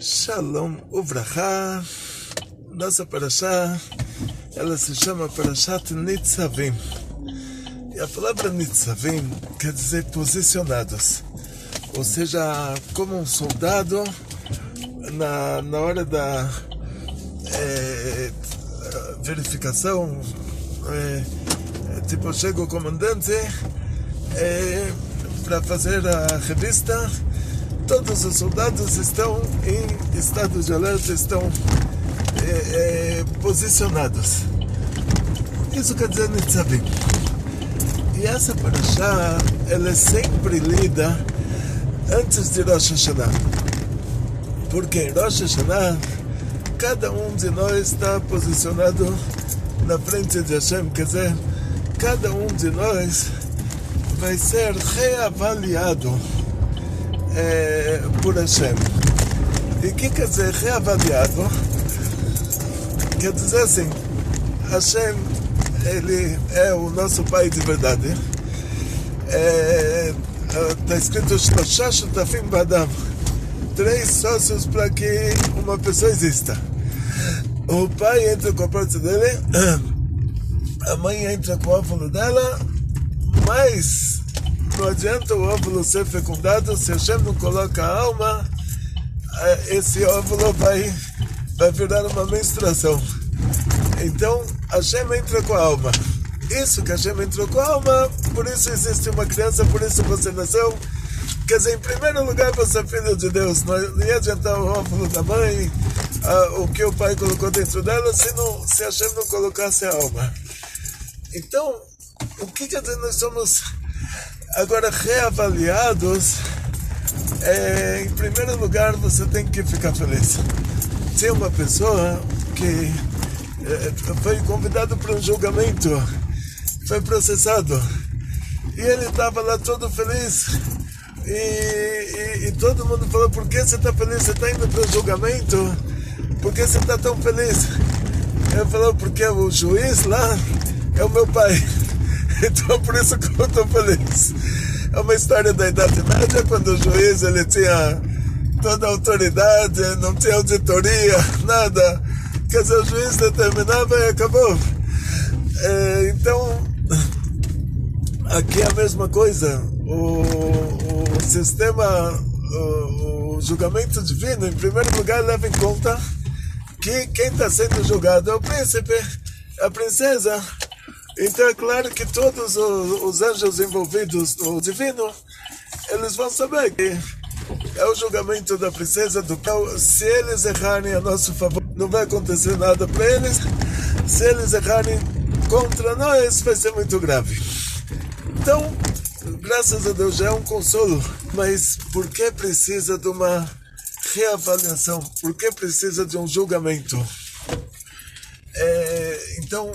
Shalom Uvracha. Nossa Parashá, ela se chama Parashat Nitzavim. E a palavra Nitzavim quer dizer posicionados. Ou seja, como um soldado na hora da verificação, tipo, chega o comandante para fazer a revista. Todos os soldados estão em estado de alerta, estão posicionados. Isso quer dizer Nitzavim. E essa parashá, ela é sempre lida antes de Rosh Hashanah. Porque em Rosh Hashanah, cada um de nós está posicionado na frente de Hashem. Quer dizer, cada um de nós vai ser reavaliado por Hashem. E o que quer dizer reavaliado? Quer dizer assim, Hashem, ele é o nosso Pai de verdade. Está escrito Shloshá Shutafim B'Adam, 3 sócios para que uma pessoa exista. O pai entra com a parte dele, a mãe entra com o óvulo dela, mas não adianta o óvulo ser fecundado se Hashem não coloca a alma. Esse óvulo vai virar uma menstruação. Então Hashem entra com a alma. Isso que Hashem entrou com a alma, por isso existe uma criança, por isso você nasceu. Quer dizer, em primeiro lugar você é filho de Deus. Não ia adiantar o óvulo da mãe, o que o pai colocou dentro dela, se Hashem não colocasse a alma. Então, o que quer dizer? Nós somos agora reavaliados. Em primeiro lugar, você tem que ficar feliz. Tinha uma pessoa que foi convidado para um julgamento, foi processado, e ele estava lá todo feliz, e todo mundo falou: por que você está feliz? Você está indo para o julgamento? Por que você está tão feliz? Ele falou: porque o juiz lá é o meu pai. Então por isso que eu estou feliz. É uma história da Idade Média, quando o juiz ele tinha toda a autoridade, não tinha auditoria, nada. Quer dizer, o juiz determinava e acabou. Então, aqui é a mesma coisa. O sistema, o julgamento divino, em primeiro lugar, leva em conta que quem está sendo julgado é o príncipe, a princesa. Então é claro que todos os anjos envolvidos no divino, eles vão saber que é o julgamento da princesa, do qual, se eles errarem a nosso favor, não vai acontecer nada para eles. Se eles errarem contra nós, vai ser muito grave. Então, graças a Deus, já é um consolo. Mas por que precisa de uma reavaliação? Por que precisa de um julgamento? Então,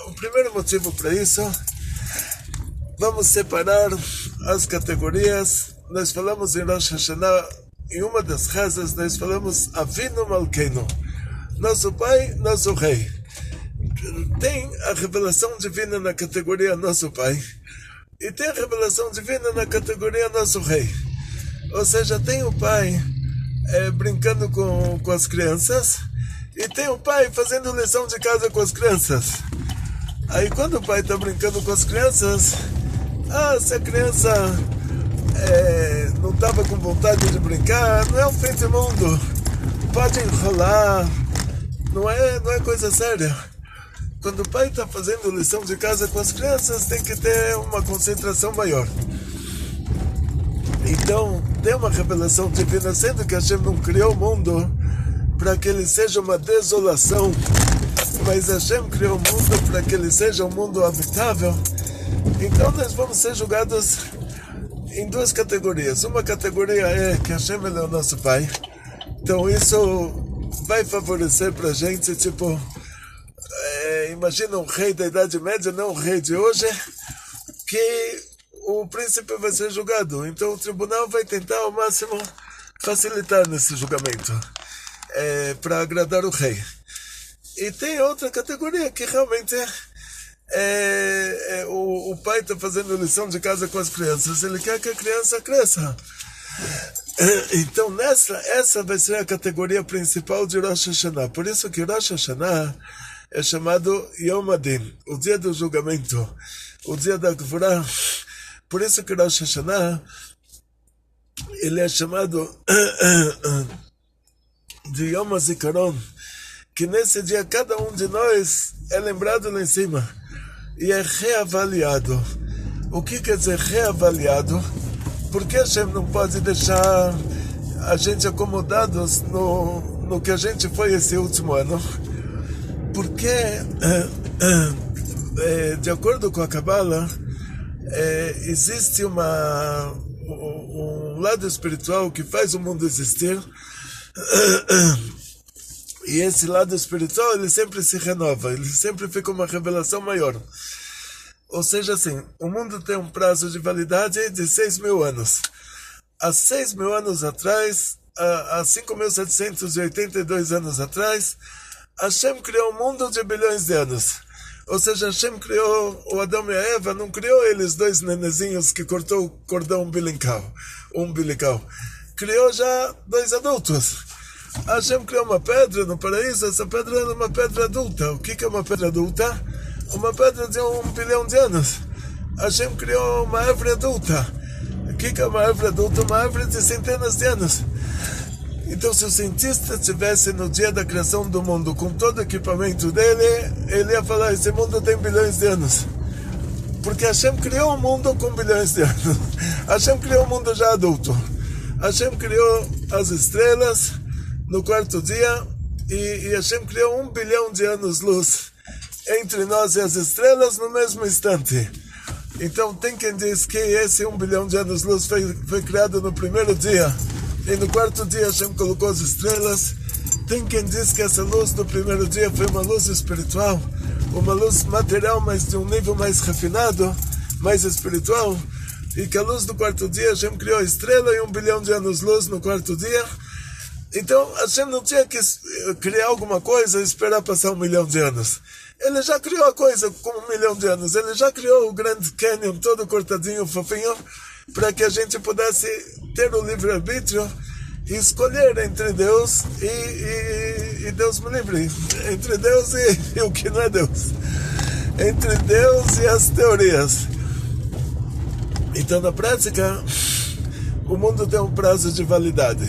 o primeiro motivo para isso, vamos separar as categorias. Nós falamos em Rosh Hashanah, em uma das rezas, nós falamos Avinu Malkeinu, nosso Pai, nosso Rei. Tem a revelação divina na categoria Nosso Pai, e tem a revelação divina na categoria Nosso Rei. Ou seja, tem o Pai brincando com as crianças, e tem o pai fazendo lição de casa com as crianças. Aí quando o pai está brincando com as crianças, se a criança não estava com vontade de brincar, não é um fim de mundo, pode enrolar, não é coisa séria. Quando o pai está fazendo lição de casa com as crianças, tem que ter uma concentração maior. Então tem uma revelação divina, sendo que Hashem não criou o mundo para que ele seja uma desolação, mas Hashem criou o mundo para que ele seja um mundo habitável. Então nós vamos ser julgados em 2 categorias. Uma categoria é que Hashem ele é o nosso Pai, então isso vai favorecer para a gente, tipo, imagina um rei da Idade Média, não um rei de hoje, que o príncipe vai ser julgado, então o tribunal vai tentar ao máximo facilitar nesse julgamento, para agradar o rei. E tem outra categoria que realmente o pai está fazendo lição de casa com as crianças, ele quer que a criança cresça. Então, essa vai ser a categoria principal de Rosh Hashanah. Por isso que Rosh Hashanah é chamado Yom Adin, o dia do julgamento, o dia da Gvurah. Por isso que Rosh Hashanah ele é chamado de Yom HaZikaron, que nesse dia cada um de nós é lembrado lá em cima e é reavaliado. O que quer dizer reavaliado? Porque a gente não pode deixar a gente acomodados no que a gente foi esse último ano? Porque, de acordo com a Kabbalah, existe um lado espiritual que faz o mundo existir, e esse lado espiritual ele sempre se renova, ele sempre fica uma revelação maior. Ou seja, assim, o mundo tem um prazo de validade de 6.000 anos. Há 6.000 anos atrás, há 5.782 anos atrás, Hashem criou um mundo de bilhões de anos. Ou seja, Hashem criou o Adão e a Eva, não criou eles dois nenezinhos que cortou o cordão umbilical. Criou já dois adultos. Hashem criou uma pedra no paraíso, essa pedra era uma pedra adulta. O que é uma pedra adulta? Uma pedra de 1 bilhão de anos. Hashem criou uma árvore adulta. O que é uma árvore adulta? Uma árvore de centenas de anos. Então, se o cientista estivesse no dia da criação do mundo com todo o equipamento dele, ele ia falar, esse mundo tem bilhões de anos. Porque Hashem criou um mundo com bilhões de anos. Hashem criou um mundo já adulto. Hashem criou as estrelas no quarto dia e Hashem criou 1 bilhão de anos-luz entre nós e as estrelas no mesmo instante. Então tem quem diz que esse 1 bilhão de anos-luz foi criado no primeiro dia e no quarto dia Hashem colocou as estrelas. Tem quem diz que essa luz do primeiro dia foi uma luz espiritual, uma luz material, mas de um nível mais refinado, mais espiritual, e que a luz do quarto dia Hashem criou a estrela e 1 bilhão de anos-luz no quarto dia. Então Hashem não tinha que criar alguma coisa e esperar passar 1 milhão de anos. Ele já criou a coisa com 1 milhão de anos. Ele já criou o Grand Canyon todo cortadinho, fofinho, para que a gente pudesse ter o livre-arbítrio e escolher entre Deus e Deus me livre. Entre Deus e o que não é Deus. Entre Deus e as teorias. Então, na prática, o mundo tem um prazo de validade.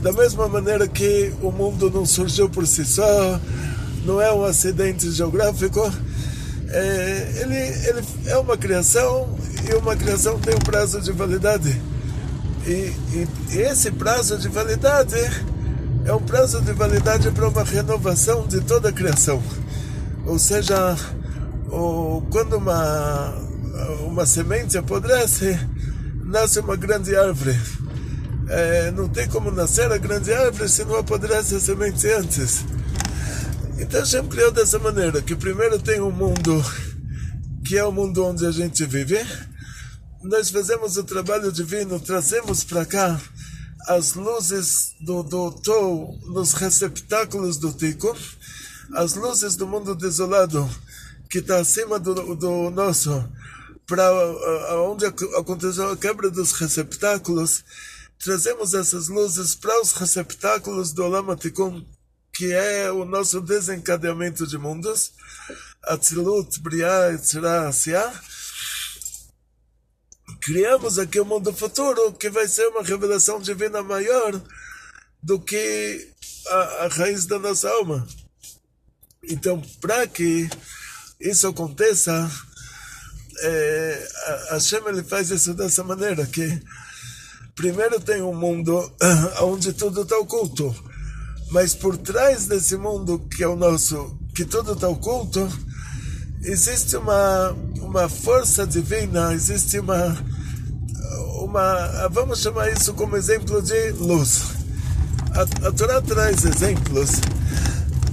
Da mesma maneira que o mundo não surgiu por si só, não é um acidente geográfico, ele é uma criação, e uma criação tem um prazo de validade. E esse prazo de validade é um prazo de validade para uma renovação de toda a criação. Ou seja, quando uma semente apodrece, nasce uma grande árvore. Não tem como nascer a grande árvore se não apodrece a semente antes. Então Hashem criou dessa maneira, que primeiro tem um mundo, que é o mundo onde a gente vive. Nós fazemos o trabalho divino, trazemos para cá as luzes do Tou nos receptáculos do Tikkun, as luzes do mundo desolado, que está acima do nosso, para onde aconteceu a quebra dos receptáculos. Trazemos essas luzes para os receptáculos do Olam HaTikkun, que é o nosso desencadeamento de mundos, Atzilut, Briah, Yetzirah, Asiah. Criamos aqui o mundo futuro, que vai ser uma revelação divina maior do que a raiz da nossa alma. Então, para que isso aconteça, Hashem ele faz isso dessa maneira, que primeiro tem um mundo onde tudo está oculto, mas por trás desse mundo que é o nosso, que tudo está oculto, existe uma força divina, existe uma, vamos chamar isso como exemplo de luz. A Torá traz exemplos.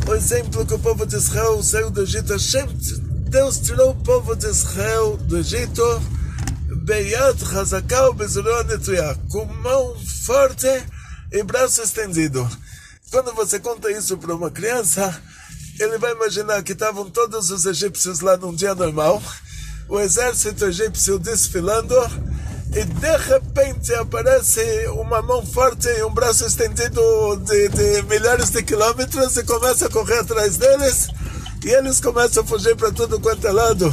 O exemplo que o povo de Israel saiu do Egito, Deus tirou o povo de Israel do Egito, Beyad Hazakal Bezurah Netuyah, com mão forte e braço estendido. Quando você conta isso para uma criança, ele vai imaginar que estavam todos os egípcios lá num dia normal, o exército egípcio desfilando, e de repente aparece uma mão forte e um braço estendido de milhares de quilômetros e começa a correr atrás deles e eles começam a fugir para tudo quanto é lado.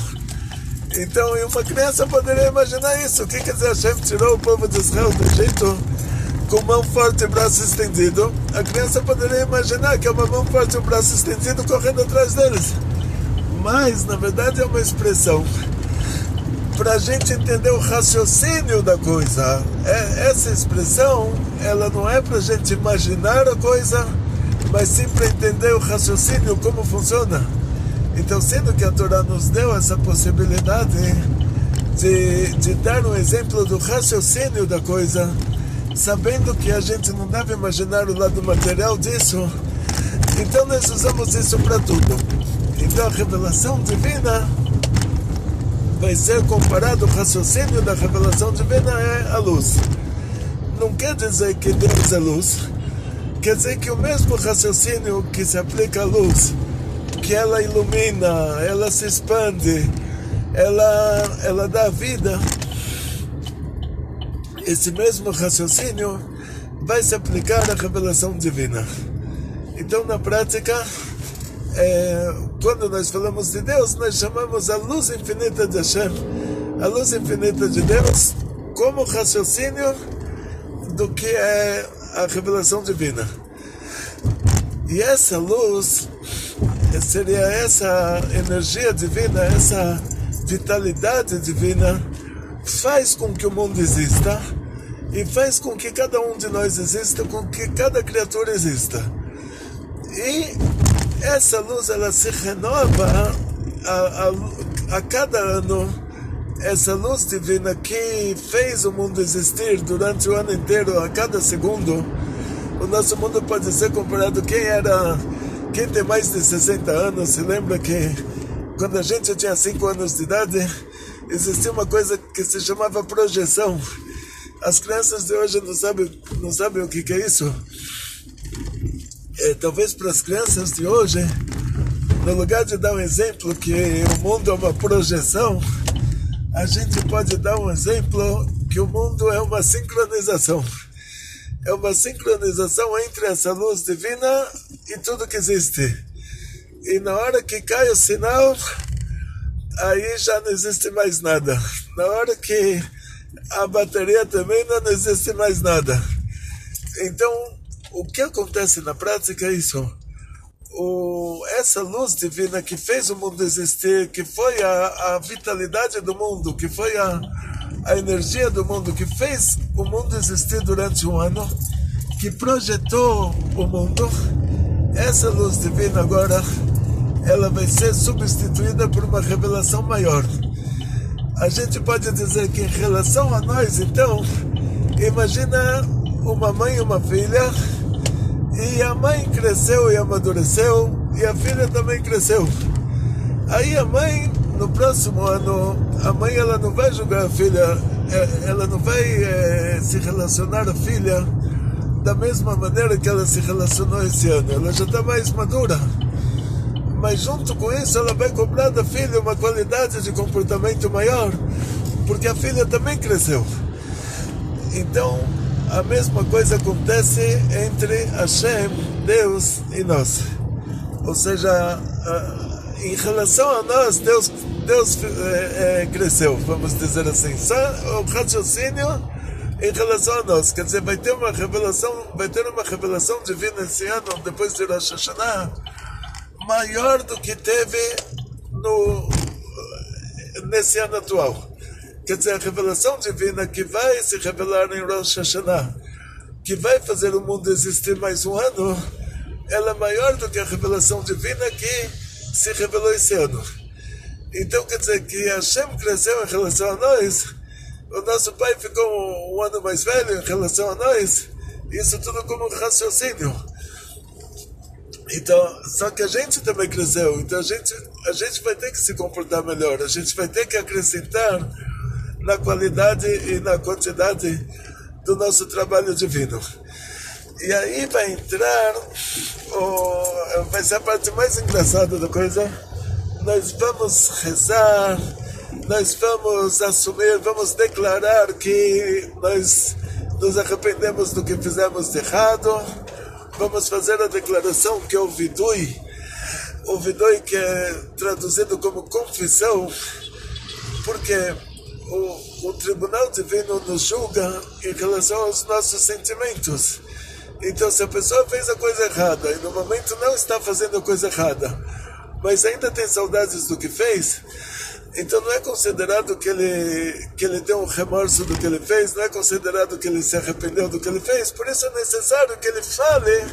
Então, uma criança poderia imaginar isso. O que quer dizer? Hashem tirou o povo de Israel do Egito com mão forte e braço estendido. A criança poderia imaginar que é uma mão forte e um braço estendido correndo atrás deles. Mas, na verdade, é uma expressão para a gente entender o raciocínio da coisa. Essa expressão, ela não é para a gente imaginar a coisa, mas sim para entender o raciocínio, como funciona. Então, sendo que a Torá nos deu essa possibilidade de dar um exemplo do raciocínio da coisa, sabendo que a gente não deve imaginar o lado material disso, então nós usamos isso para tudo. Então a revelação divina vai ser comparado, o raciocínio da revelação divina é a luz. Não quer dizer que Deus é luz, quer dizer que o mesmo raciocínio que se aplica à luz, que ela ilumina, ela se expande, ela dá vida, esse mesmo raciocínio vai se aplicar à revelação divina. Então, na prática, quando nós falamos de Deus, nós chamamos a luz infinita de Hashem, a luz infinita de Deus, como raciocínio do que é a revelação divina. E essa luz seria essa energia divina, essa vitalidade divina, faz com que o mundo exista e faz com que cada um de nós exista, com que cada criatura exista. E essa luz, ela se renova a cada ano. Essa luz divina que fez o mundo existir durante o ano inteiro, a cada segundo. O nosso mundo pode ser comparado, quem tem mais de 60 anos, se lembra que quando a gente tinha 5 anos de idade, existia uma coisa que se chamava projeção. As crianças de hoje não sabem o que é isso. Talvez para as crianças de hoje, no lugar de dar um exemplo que o mundo é uma projeção, a gente pode dar um exemplo que o mundo é uma sincronização. É uma sincronização entre essa luz divina e tudo que existe. E na hora que cai o sinal, aí já não existe mais nada. Na hora que a bateria também não existe mais nada. Então, o que acontece na prática é isso. Essa luz divina que fez o mundo existir, que foi a vitalidade do mundo, que foi a energia do mundo, que fez o mundo existir durante um ano, que projetou o mundo, essa luz divina agora, ela vai ser substituída por uma revelação maior. A gente pode dizer que em relação a nós, então, imagina uma mãe e uma filha, e a mãe cresceu e amadureceu, e a filha também cresceu. Aí a mãe, no próximo ano, a mãe ela não vai julgar a filha, ela não vai se relacionar a filha da mesma maneira que ela se relacionou esse ano. Ela já está mais madura. Mas junto com isso ela vai cobrar da filha uma qualidade de comportamento maior, porque a filha também cresceu. Então, a mesma coisa acontece entre Hashem, Deus e nós. Ou seja, em relação a nós, Deus cresceu, vamos dizer assim. Só o raciocínio em relação a nós. Quer dizer, vai ter uma revelação divina esse ano, depois de Rosh Hashanah, maior do que teve nesse ano atual. Quer dizer, a revelação divina que vai se revelar em Rosh Hashanah, que vai fazer o mundo existir mais um ano, ela é maior do que a revelação divina que se revelou esse ano. Então, quer dizer que Hashem cresceu em relação a nós, o nosso pai ficou um ano mais velho em relação a nós, isso tudo como raciocínio. Então, só que a gente também cresceu, então a gente vai ter que se comportar melhor, a gente vai ter que acrescentar na qualidade e na quantidade do nosso trabalho divino. E aí vai entrar, vai ser a parte mais engraçada da coisa. Nós vamos rezar nós vamos assumir, vamos declarar que nós nos arrependemos do que fizemos de errado, vamos fazer a declaração que é o vidui que é traduzido como confissão, porque o Tribunal Divino nos julga em relação aos nossos sentimentos. Então, se a pessoa fez a coisa errada e no momento não está fazendo a coisa errada, mas ainda tem saudades do que fez, então não é considerado que ele tem um remorso do que ele fez, não é considerado que ele se arrependeu do que ele fez. Por isso é necessário que ele fale,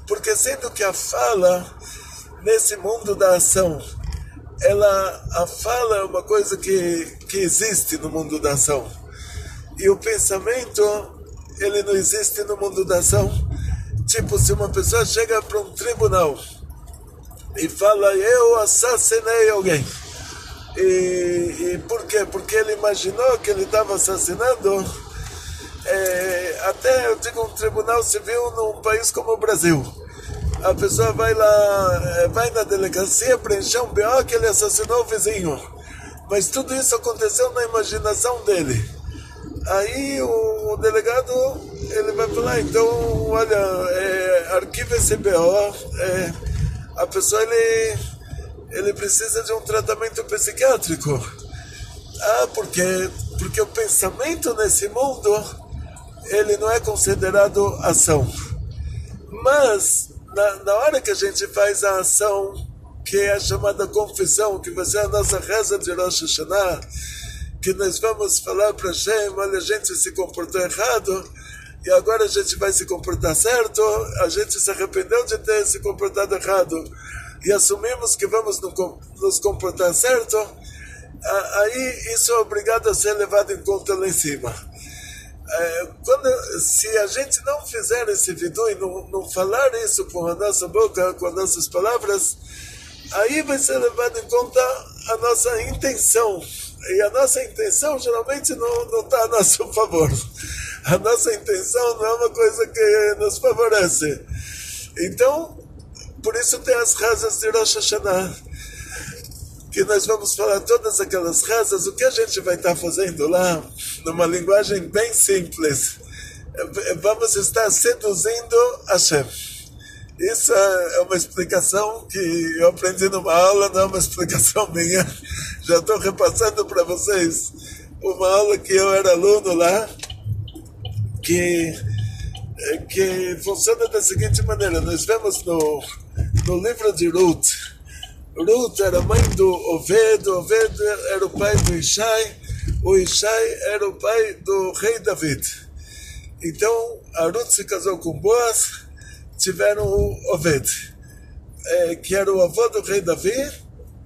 porque sendo que a fala nesse mundo da ação, a fala é uma coisa que existe no mundo da ação, e o pensamento ele não existe no mundo da ação. Tipo, se uma pessoa chega para um tribunal e fala, eu assassinei alguém, e por quê? Porque ele imaginou que ele estava assassinando, até eu digo um tribunal civil num país como o Brasil, a pessoa vai lá, vai na delegacia preencher um BO que ele assassinou o vizinho, mas tudo isso aconteceu na imaginação dele. Aí o delegado ele vai falar, então olha, arquiva esse BO, a pessoa ele precisa de um tratamento psiquiátrico. Por quê? Porque o pensamento nesse mundo ele não é considerado ação, mas na hora que a gente faz a ação que é a chamada confissão, que vai ser a nossa reza de Rosh Hashanah, que nós vamos falar para Hashem, olha, a gente se comportou errado e agora a gente vai se comportar certo, a gente se arrependeu de ter se comportado errado e assumimos que vamos nos comportar certo, aí isso é obrigado a ser levado em conta lá em cima. Se a gente não fizer esse vidui e não falar isso com a nossa boca, com as nossas palavras, aí vai ser levado em conta a nossa intenção. E a nossa intenção geralmente não está a nosso favor. A nossa intenção não é uma coisa que nos favorece. Então, por isso tem as rezas de Rosh Hashanah, que nós vamos falar todas aquelas rezas. O que a gente vai estar fazendo lá, numa linguagem bem simples, vamos estar seduzindo Hashem. Isso é uma explicação que eu aprendi numa aula, não é uma explicação minha. Já estou repassando para vocês uma aula que eu era aluno lá, que funciona da seguinte maneira. Nós vemos no livro de Ruth. Ruth era mãe do Oved, o Oved era o pai do Ishai, o Ishai era o pai do rei David. Então a Ruth se casou com Boaz, tiveram o Oved, que era o avô do rei Davi,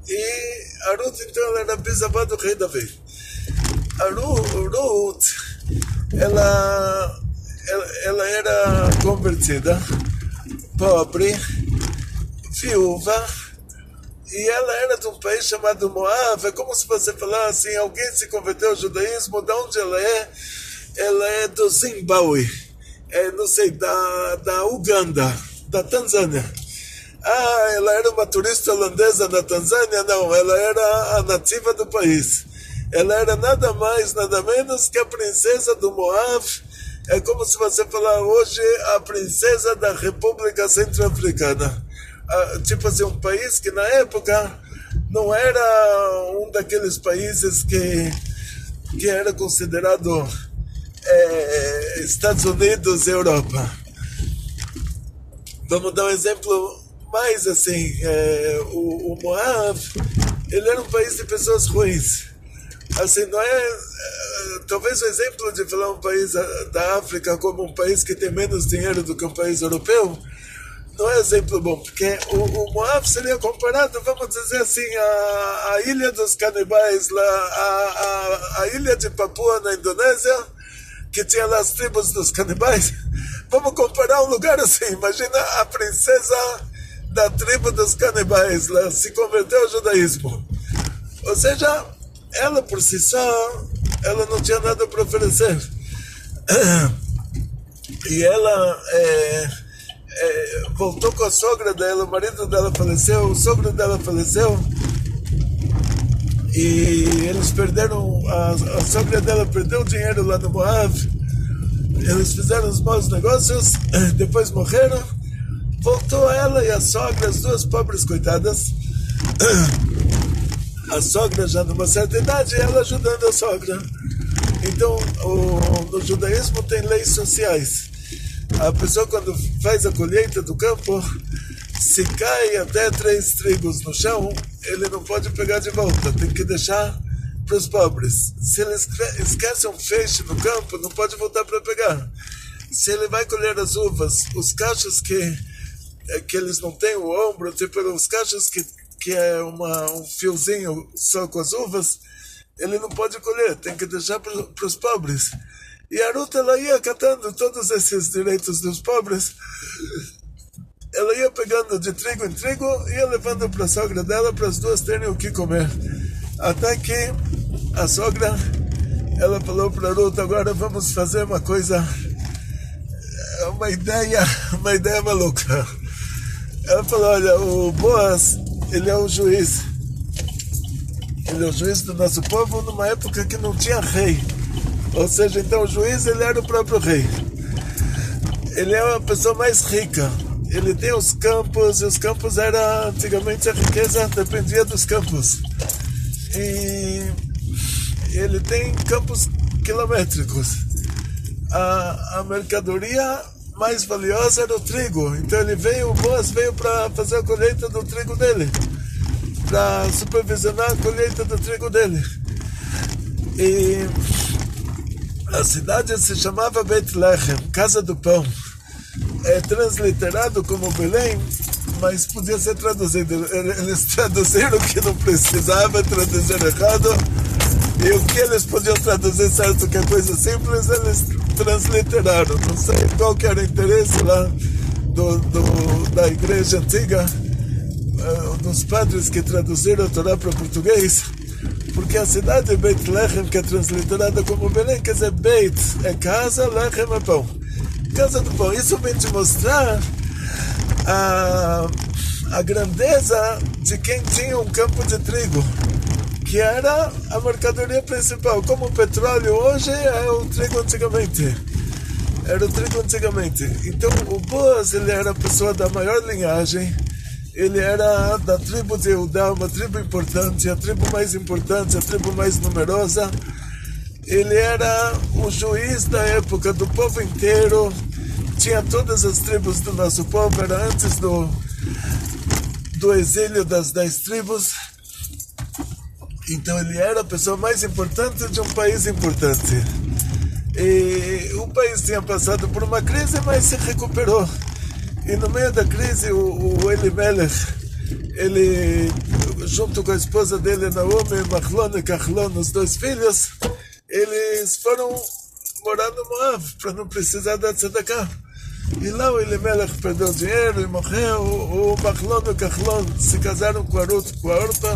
e a Ruth então ela era bisavó do rei Davi. A Ruth ela era convertida, pobre, viúva, e ela era de um país chamado Moab. É como se você falasse assim, alguém se converteu ao judaísmo, de onde ela é? Ela é do Zimbábue, não sei, da Uganda, da Tanzânia. Ela era uma turista holandesa na Tanzânia? Não, ela era a nativa do país. Ela era nada mais, nada menos que a princesa do Moab. É como se você falar hoje a princesa da República Centro-Africana. Tipo assim, um país que na época não era um daqueles países que era considerado Estados Unidos e Europa. Vamos dar um exemplo mais assim, o Moab, ele era um país de pessoas ruins. Assim, não talvez o exemplo de falar um país da África como um país que tem menos dinheiro do que um país europeu não é exemplo bom, porque o Moab seria comparado, vamos dizer assim, a ilha dos canibais lá, a ilha de Papua na Indonésia, que tinha lá as tribos dos canibais. Vamos comparar um lugar assim. Imagina a princesa da tribo dos canibais lá se converteu ao judaísmo, ou seja, ela por si só ela não tinha nada para oferecer, e ela voltou com a sogra dela, o marido dela faleceu, o sogro dela faleceu, e eles perderam, a sogra dela perdeu dinheiro lá no Moab, eles fizeram os maus negócios, depois morreram, voltou ela e a sogra, as duas pobres coitadas, a sogra já numa certa idade, ela ajudando a sogra. Então, no judaísmo tem leis sociais. A pessoa, quando faz a colheita do campo, se cai até 3 trigos no chão, ele não pode pegar de volta, tem que deixar para os pobres. Se ele esquece um feixe no campo, não pode voltar para pegar. Se ele vai colher as uvas, os cachos que eles não têm o ombro, tipo os cachos que é um fiozinho só com as uvas, ele não pode colher, tem que deixar para os pobres. E a Ruth, ela ia catando todos esses direitos dos pobres, ela ia pegando de trigo em trigo, ia levando para a sogra dela, para as duas terem o que comer. Até que a sogra, ela falou para a Ruth, agora vamos fazer uma coisa, uma ideia maluca. Ela falou, olha, o Boaz, ele é o juiz. Ele é o juiz do nosso povo numa época que não tinha rei. Ou seja, então o juiz, ele era o próprio rei. Ele é a pessoa mais rica. Ele tem os campos, e os campos era, antigamente a riqueza dependia dos campos. E ele tem campos quilométricos. A mercadoria mais valiosa era o trigo. Então o Boaz veio para fazer a colheita do trigo dele, para supervisionar a colheita do trigo dele. E a cidade se chamava Beit Lechem, Casa do Pão. É transliterado como Belém, mas podia ser traduzido. Eles traduziram o que não precisava, traduziram errado, e o que eles podiam traduzir certo, que é coisa simples, eles transliteraram. Não sei qual que era o interesse lá da igreja antiga, dos padres que traduziram a Torá para português, porque a cidade de Beit Lechem, que é transliterada como Belém, quer dizer Beit é casa, Lechem é pão. Casa do pão. Isso vem te mostrar a grandeza de quem tinha um campo de trigo, que era a mercadoria principal. Como o petróleo hoje é o trigo antigamente. Era o trigo antigamente. Então o Boaz, ele era a pessoa da maior linhagem, ele era da tribo de Eudá, uma tribo importante, a tribo mais importante, a tribo mais numerosa. Ele era o juiz da época do povo inteiro, tinha todas as tribos do nosso povo, era antes do exílio das 10 tribos. Então ele era a pessoa mais importante de um país importante. E o país tinha passado por uma crise, mas se recuperou. E no meio da crise, o Elimelech, ele, junto com a esposa dele, Naomi, Machlon e Kachlon, os 2 filhos, eles foram morar no Moab para não precisar da tzedakah. E lá o Elimelech perdeu dinheiro e morreu. O Machlon e o Kachlon se casaram com a Ruth, com a Orpa,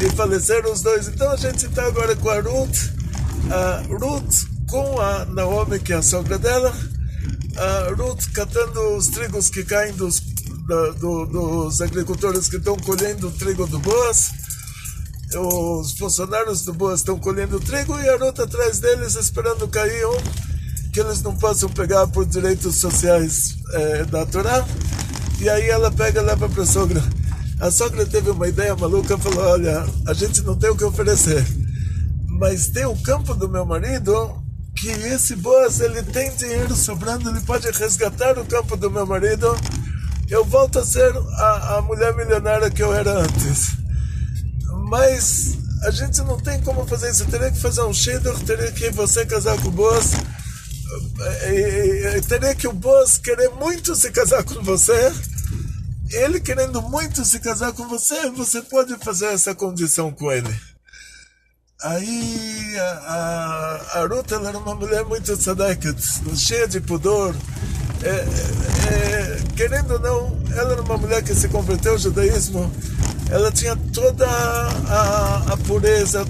e faleceram os 2. Então a gente está agora com a Ruth com a Naomi, que é a sogra dela, a Ruth catando os trigos que caem dos agricultores que estão colhendo o trigo do Boaz. Os funcionários do Boaz estão colhendo o trigo e a Ruth atrás deles esperando cair que eles não possam pegar por direitos sociais da Torá. E aí ela pega e leva para a sogra. A sogra teve uma ideia maluca, falou, olha, a gente não tem o que oferecer, mas tem o campo do meu marido, que esse Boaz, ele tem dinheiro sobrando, ele pode resgatar o campo do meu marido, eu volto a ser a mulher milionária que eu era antes. Mas a gente não tem como fazer isso, teria que fazer um shidduch, teria que você casar com o Boaz, teria que o Boaz querer muito se casar com você, ele querendo muito se casar com você, você pode fazer essa condição com ele. Aí a Ruth, ela era uma mulher muito tzedeket, cheia de pudor, querendo ou não, ela era uma mulher que se converteu ao judaísmo, ela tinha toda a pureza,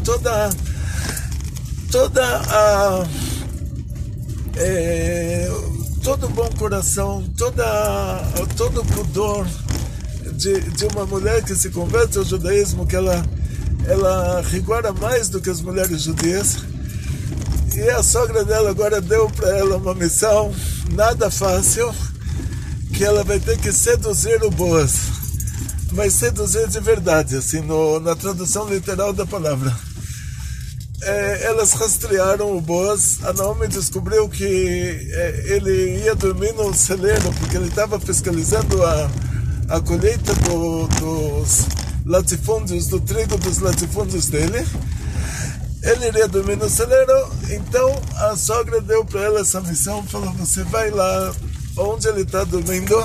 todo o bom coração, todo o pudor de uma mulher que se converte ao judaísmo, que ela ela rigora mais do que as mulheres judias. E a sogra dela agora deu para ela uma missão nada fácil, que ela vai ter que seduzir o Boaz. Mas seduzir de verdade, assim, na tradução literal da palavra. Elas rastrearam o Boaz. A Naomi descobriu que ele ia dormir no celeiro, porque ele estava fiscalizando a colheita dos latifúndios, do trigo dos latifúndios dele. Ele iria dormir no celeiro, então a sogra deu para ela essa missão, falou, você vai lá onde ele está dormindo.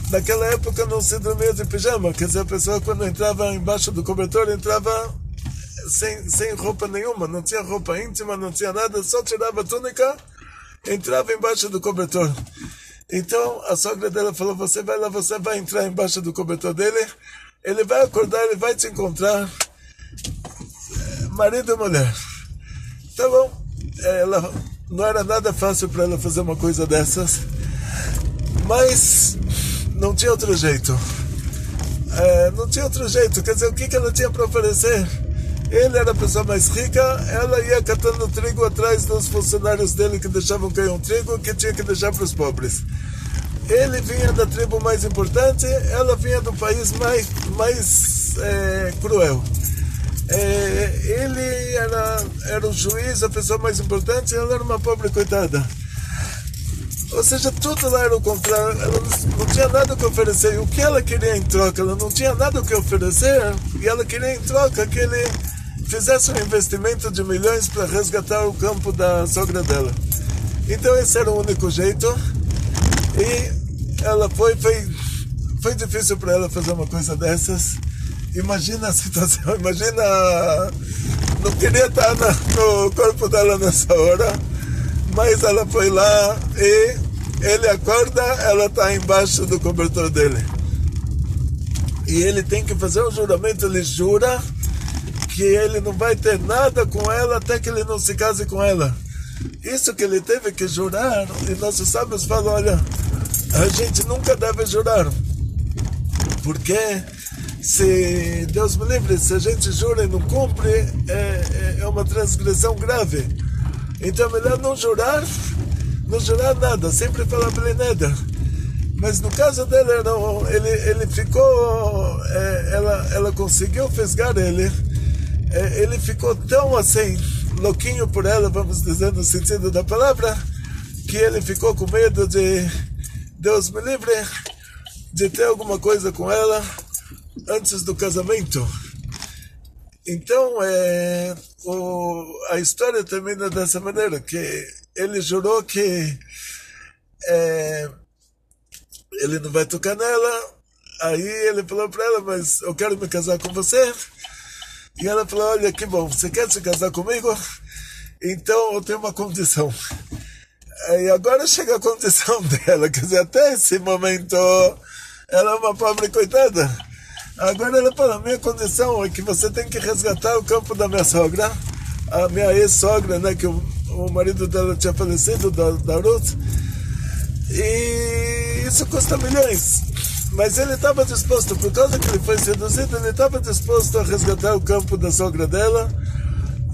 Naquela época não se dormia de pijama, quer dizer, a pessoa quando entrava embaixo do cobertor, entrava sem roupa nenhuma, não tinha roupa íntima, não tinha nada, só tirava a túnica, entrava embaixo do cobertor. Então a sogra dela falou, você vai lá, você vai entrar embaixo do cobertor dele, ele vai acordar, ele vai te encontrar, marido e mulher. Tá bom, não era nada fácil para ela fazer uma coisa dessas, mas não tinha outro jeito. Não tinha outro jeito, quer dizer, o que ela tinha para oferecer? Ele era a pessoa mais rica, ela ia catando trigo atrás dos funcionários dele que deixavam cair um trigo que tinha que deixar para os pobres. Ele vinha da tribo mais importante, ela vinha do país mais cruel. Ele era o juiz, a pessoa mais importante, ela era uma pobre coitada. Ou seja, tudo lá era o contrário, ela não tinha nada o que oferecer. E o que ela queria em troca? Ela não tinha nada o que oferecer, e ela queria em troca que ele fizesse um investimento de milhões para resgatar o campo da sogra dela. Então esse era o único jeito, e ela foi difícil para ela fazer uma coisa dessas. Imagina a situação, imagina, não queria estar no corpo dela nessa hora, mas ela foi lá e ele acorda, ela está embaixo do cobertor dele. E ele tem que fazer um juramento, ele jura que ele não vai ter nada com ela até que ele não se case com ela. Isso que ele teve que jurar, e nossos sábios falam, olha, a gente nunca deve jurar, porque se Deus me livre, se a gente jura e não cumpre, é uma transgressão grave. Então é melhor não jurar nada, sempre falar Blineder. Mas no caso dele, ele ficou, ela conseguiu fisgar ele, ele ficou tão assim, louquinho por ela, vamos dizer no sentido da palavra, que ele ficou com medo de, Deus me livre, de ter alguma coisa com ela antes do casamento. Então a história termina dessa maneira, que ele jurou que ele não vai tocar nela. Aí ele falou para ela, mas eu quero me casar com você. E ela falou, olha que bom, você quer se casar comigo? Então eu tenho uma condição. E agora chega a condição dela, quer dizer, até esse momento ela é uma pobre coitada. Agora ela fala, a minha condição é que você tem que resgatar o campo da minha sogra, a minha ex-sogra, né, que o marido dela tinha falecido, da Ruth, e isso custa milhões. Mas ele estava disposto, por causa que ele foi seduzido, ele estava disposto a resgatar o campo da sogra dela.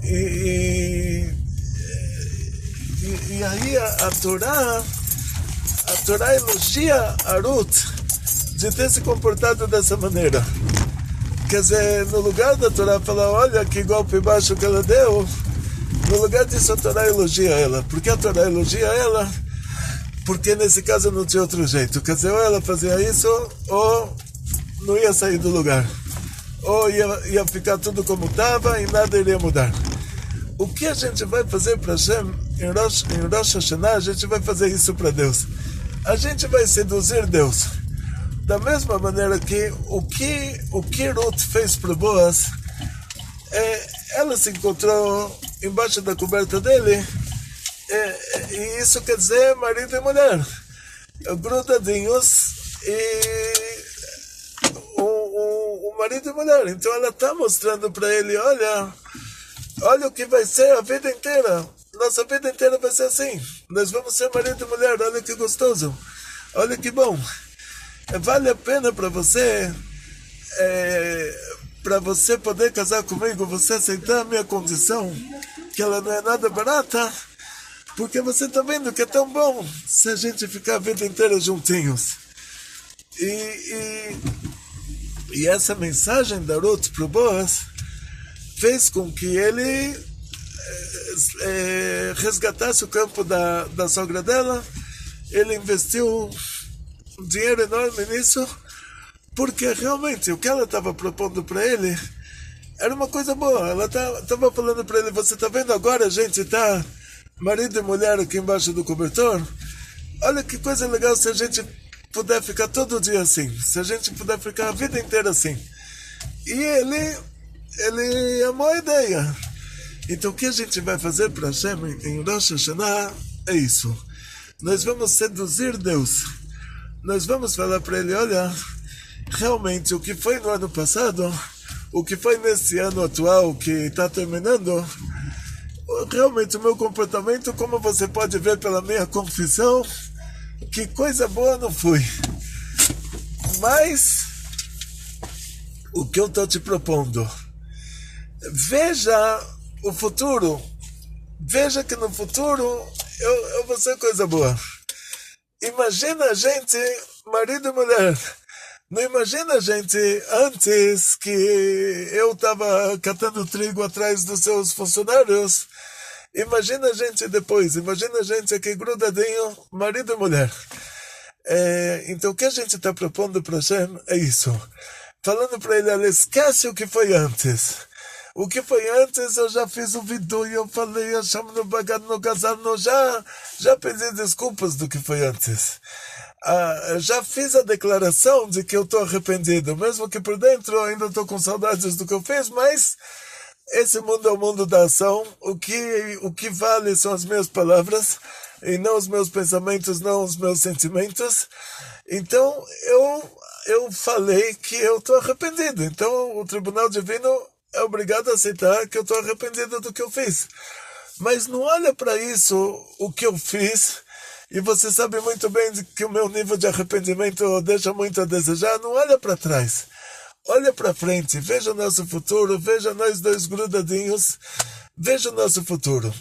E aí a Torá elogia a Ruth de ter se comportado dessa maneira. Quer dizer, no lugar da Torá falar, olha que golpe baixo que ela deu, no lugar disso a Torá elogia ela. Por que a Torá elogia ela? Porque nesse caso não tinha outro jeito. Quer dizer, ou ela fazia isso, ou não ia sair do lugar. Ou ia ficar tudo como estava e nada iria mudar. O que a gente vai fazer para Hashem em Rosh Hashanah? A gente vai fazer isso para Deus. A gente vai seduzir Deus. Da mesma maneira que o que Ruth fez para Boaz, ela se encontrou embaixo da coberta dele, e isso quer dizer marido e mulher, grudadinhos, e o marido e mulher. Então ela está mostrando para ele, olha o que vai ser a vida inteira, nossa vida inteira vai ser assim, nós vamos ser marido e mulher, olha que gostoso, olha que bom. Vale a pena para você para você poder casar comigo, você aceitar a minha condição, que ela não é nada barata, porque você está vendo que é tão bom se a gente ficar a vida inteira juntinhos. E essa mensagem da Ruth para o Boaz fez com que ele resgatasse o campo da sogra dela. Ele investiu um dinheiro enorme nisso, porque realmente o que ela estava propondo para ele era uma coisa boa. Ela estava falando para ele: você está vendo agora a gente está marido e mulher aqui embaixo do cobertor? Olha que coisa legal se a gente puder ficar todo dia assim, se a gente puder ficar a vida inteira assim. E ele amou a ideia. Então o que a gente vai fazer para Hashem em Rosh Hashanah é isso. Nós vamos seduzir Deus. Nós vamos falar para ele: olha, realmente o que foi no ano passado, o que foi nesse ano atual que está terminando, realmente o meu comportamento, como você pode ver pela minha confissão, que coisa boa não foi. Mas o que eu estou te propondo, veja o futuro. Veja que no futuro eu vou ser coisa boa. Imagina a gente, marido e mulher. Não imagina a gente antes que eu estava catando trigo atrás dos seus funcionários. Imagina a gente depois. Imagina a gente aqui grudadinho, marido e mulher. Então o que a gente está propondo para Hashem é isso. Falando para ele: olha, esquece o que foi antes. O que foi antes, eu já fiz o vidu, eu falei, achamos no bagado, no casar, já pedi desculpas do que foi antes. Já fiz a declaração de que eu estou arrependido, mesmo que por dentro eu ainda estou com saudades do que eu fiz, mas esse mundo é o mundo da ação. O que vale são as minhas palavras, e não os meus pensamentos, não os meus sentimentos. Então, eu falei que eu estou arrependido. Então, o Tribunal Divino é obrigado a aceitar que eu estou arrependido do que eu fiz. Mas não olha para isso, o que eu fiz, e você sabe muito bem que o meu nível de arrependimento deixa muito a desejar. Não olha para trás, olha para frente, veja o nosso futuro, veja nós dois grudadinhos, veja o nosso futuro.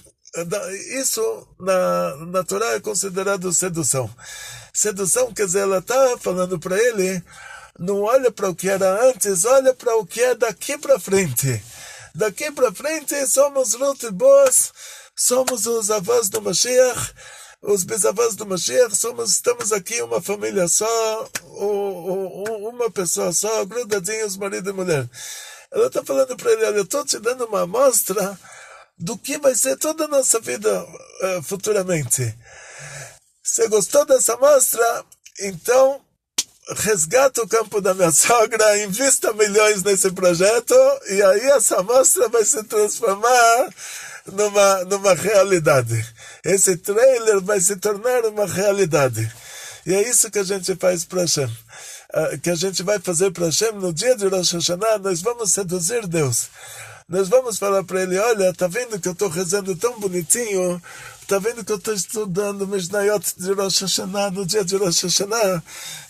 Isso na Torá é considerado sedução. Sedução quer dizer, ela está falando para ele: não olha para o que era antes, olha para o que é daqui para frente. Daqui para frente somos Ruth e Boaz, somos os avós do Mashiach, os bisavós do Mashiach, estamos aqui uma família só, uma pessoa só, grudadinhos, marido e mulher. Ela está falando para ele: olha, eu estou te dando uma amostra do que vai ser toda a nossa vida futuramente. Você gostou dessa amostra? Então resgata o campo da minha sogra, invista milhões nesse projeto, e aí essa amostra vai se transformar numa realidade. Esse trailer vai se tornar uma realidade. E é isso que a gente faz para Hashem. Que a gente vai fazer para Hashem no dia de Rosh Hashanah. Nós vamos seduzir Deus. Nós vamos falar para ele: olha, tá vendo que eu estou rezando tão bonitinho? Tá vendo que eu estou estudando Mishnayot de Rosh Hashanah no dia de Rosh Hashanah?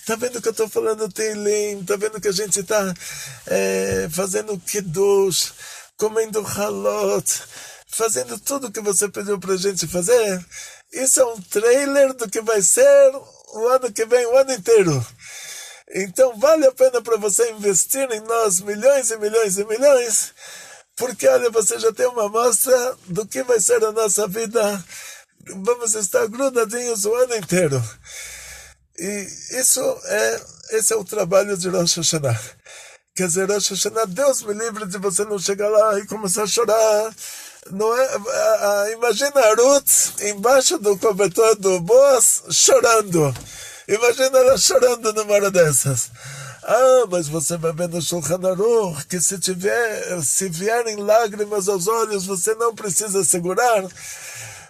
Tá vendo que eu estou falando Teilim? Tá vendo que a gente está fazendo Kiddush, comendo Halot, fazendo tudo que você pediu para a gente fazer? Isso é um trailer do que vai ser o ano que vem, o ano inteiro. Então vale a pena para você investir em nós milhões e milhões e milhões, porque olha, você já tem uma amostra do que vai ser a nossa vida. Vamos estar grudadinhos o ano inteiro. E esse é o trabalho de Rosh Hashanah. Quer dizer, Rosh Hashanah, Deus me livre de você não chegar lá e começar a chorar. Não é, imagina a Ruth embaixo do cobertor do Boaz chorando. Imagina ela chorando numa hora dessas. Mas você vai ver no Shulchan Aruch que se vierem lágrimas aos olhos, você não precisa segurar.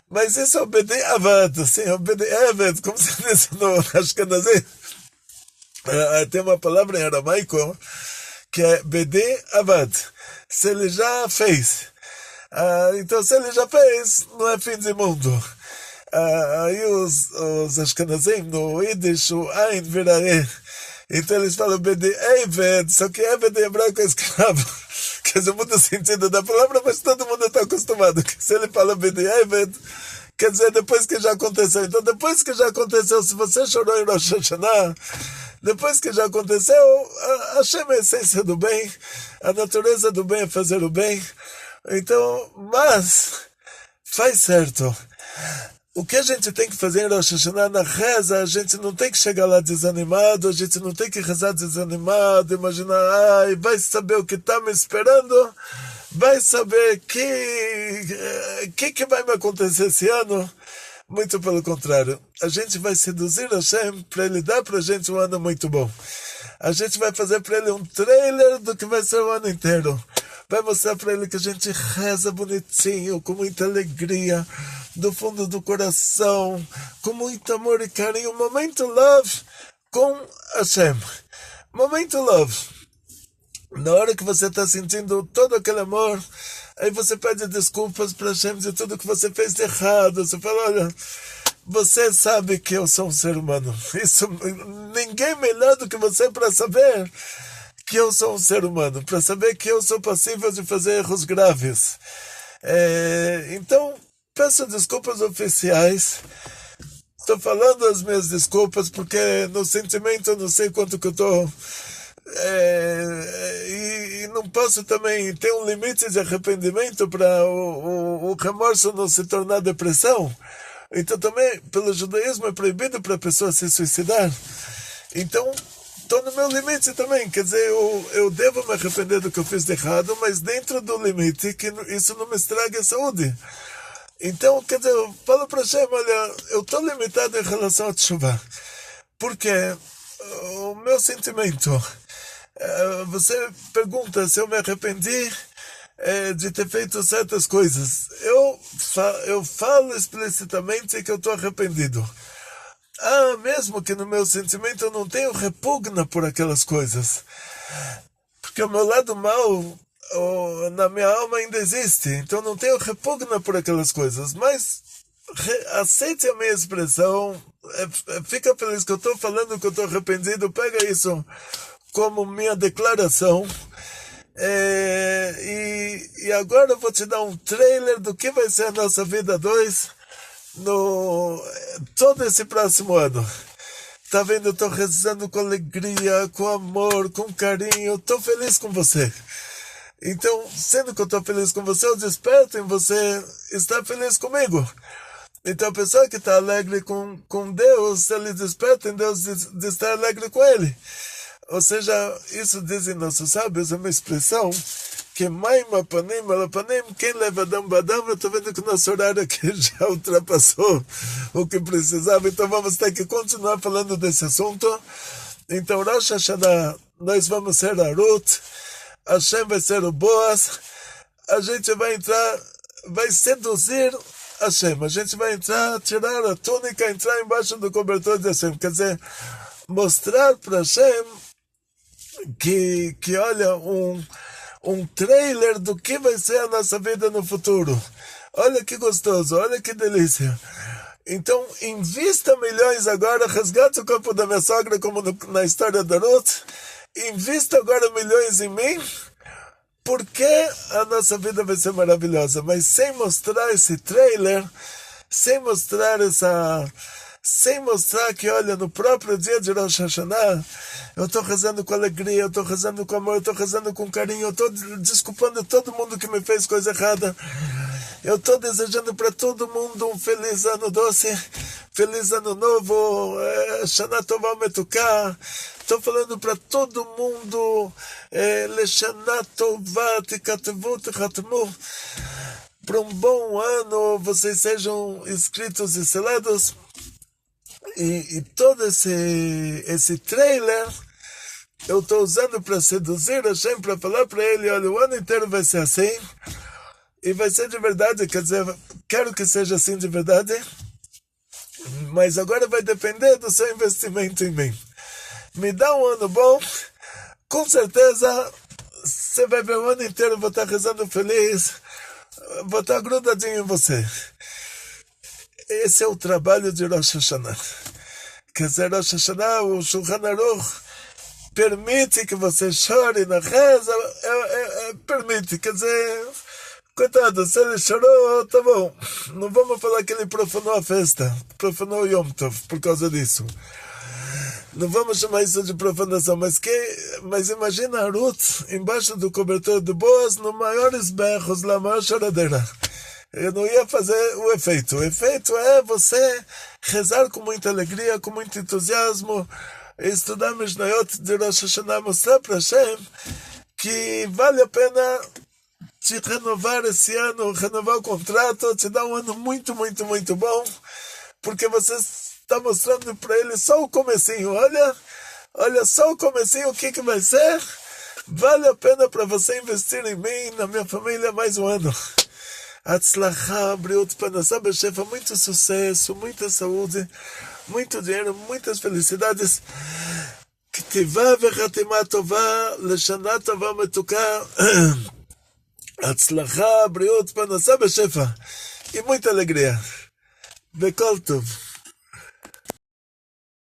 Mas isso é o Bedi Avad, sim, é o Bedi Avad, como se diz no Ashkenazi. Tem uma palavra em aramaico que é Bedi Avad. Se ele já fez. Então, se ele já fez, não é fim de mundo. Aí os Ashkenazim, no Yiddish, o Ein vira E. Então eles falam Bedi Eved, só que Eved em hebraico é escravo. Quer dizer, muda o sentido da palavra, mas todo mundo está acostumado. Que se ele fala Bedi Eved, quer dizer, depois que já aconteceu. Então, depois que já aconteceu, se você chorou em Rosh Hashanah, depois que já aconteceu, a Hashem é a essência do bem, a natureza do bem é fazer o bem. Então, mas, faz certo. O que a gente tem que fazer em Rosh Hashanah, na reza, a gente não tem que chegar lá desanimado, a gente não tem que rezar desanimado, imaginar, ai, vai saber o que está me esperando, vai saber que vai me acontecer esse ano. Muito pelo contrário, a gente vai seduzir Hashem para ele dar para a gente um ano muito bom. A gente vai fazer para ele um trailer do que vai ser o ano inteiro. Vai mostrar para ele que a gente reza bonitinho, com muita alegria, do fundo do coração, com muito amor e carinho. Momento love com Hashem. Momento love. Na hora que você está sentindo todo aquele amor, aí você pede desculpas para Hashem de tudo que você fez de errado. Você fala, olha, você sabe que eu sou um ser humano. Isso, ninguém melhor do que você para saber que eu sou um ser humano, para saber que eu sou passível de fazer erros graves. Então, peço desculpas oficiais. Estou falando as minhas desculpas porque no sentimento eu não sei quanto que eu estou... E não posso também ter um limite de arrependimento para o remorso não se tornar depressão. Então também, pelo judaísmo, é proibido para a pessoa se suicidar. Então, estou no meu limite também. Quer dizer, eu devo me arrepender do que eu fiz de errado, mas dentro do limite, que isso não me estrague a saúde. Então, quer dizer, eu falo para Hashem, olha, eu estou limitado em relação a Teshuvah. Porque o meu sentimento... Você pergunta se eu me arrependi de ter feito certas coisas. Eu falo explicitamente que eu estou arrependido. Mesmo que no meu sentimento eu não tenho repugna por aquelas coisas. Porque o meu lado mal na minha alma ainda existe. Então eu não tenho repugna por aquelas coisas. Mas aceite a minha expressão. Fica feliz que eu estou falando que eu estou arrependido. Pega isso como minha declaração. E agora eu vou te dar um trailer do que vai ser a nossa vida 2 no todo esse próximo ano. Tá vendo? Eu tô rezando com alegria, com amor, com carinho. Tô feliz com você. Então, sendo que eu tô feliz com você, eu desperto em você estar feliz comigo. Então, a pessoa que está alegre com Deus, ele desperta em Deus de estar alegre com Ele. Ou seja, isso dizem nossos sábios, é uma expressão que Maim Apanim Alapanim, quem leva Adam Badam. Eu estou vendo que o nosso horário aqui já ultrapassou o que precisava, então vamos ter que continuar falando desse assunto. Então, Rosh Hashanah, nós vamos ser a Ruth, Hashem vai ser o Boaz, a gente vai entrar, vai seduzir Hashem, a gente vai entrar, tirar a túnica, entrar embaixo do cobertor de Hashem, quer dizer, mostrar para Hashem que olha, um trailer do que vai ser a nossa vida no futuro. Olha que gostoso, olha que delícia. Então, invista milhões agora, resgate o corpo da minha sogra, como na história da Ruth, invista agora milhões em mim, porque a nossa vida vai ser maravilhosa. Mas sem mostrar esse trailer, sem mostrar que, olha, no próprio dia de Rosh Hashanah, eu estou rezando com alegria, eu estou rezando com amor, eu estou rezando com carinho, eu estou desculpando todo mundo que me fez coisa errada, eu estou desejando para todo mundo um feliz ano doce, feliz ano novo, Shana Tova Metuká, estou falando para todo mundo, Leshana Tova Tikatvu Tikatmu, para um bom ano, vocês sejam inscritos e selados. E todo esse trailer eu estou usando para seduzir Hashem, para falar para ele, olha, o ano inteiro vai ser assim, e vai ser de verdade, quer dizer, quero que seja assim de verdade, mas agora vai depender do seu investimento em mim. Me dá um ano bom, com certeza você vai ver o ano inteiro, vou estar rezando feliz, vou estar grudadinho em você. Esse é o trabalho de Rosh Hashanah. Quer dizer, Rosh Hashanah, o Shulchan Aruch, permite que você chore na reza, permite, quer dizer, coitado, se ele chorou, tá bom, não vamos falar que ele profanou a festa, profanou o Yom Tov por causa disso. Não vamos chamar isso de profanação, mas imagina a Ruth embaixo do cobertor de Boaz, no maiores berros, na maior choradeira. Eu não ia fazer o efeito. O efeito é você rezar com muita alegria, com muito entusiasmo, estudar Mishnayot de Rosh Hashanah, mostrar para Hashem que vale a pena te renovar esse ano, renovar o contrato, te dar um ano muito, muito, muito bom, porque você está mostrando para ele só o comecinho. Olha só o comecinho, o que vai ser. Vale a pena para você investir em mim, na minha família, mais um ano. Atzlachá, Briut Panasá Bechefa, muito sucesso, muita saúde, muito dinheiro, muitas felicidades. Ktivá vechatimá tová, leshana tová metuká. Atzlachá, Briut Panasá Bechefa. E muita alegria. Bekol Tov.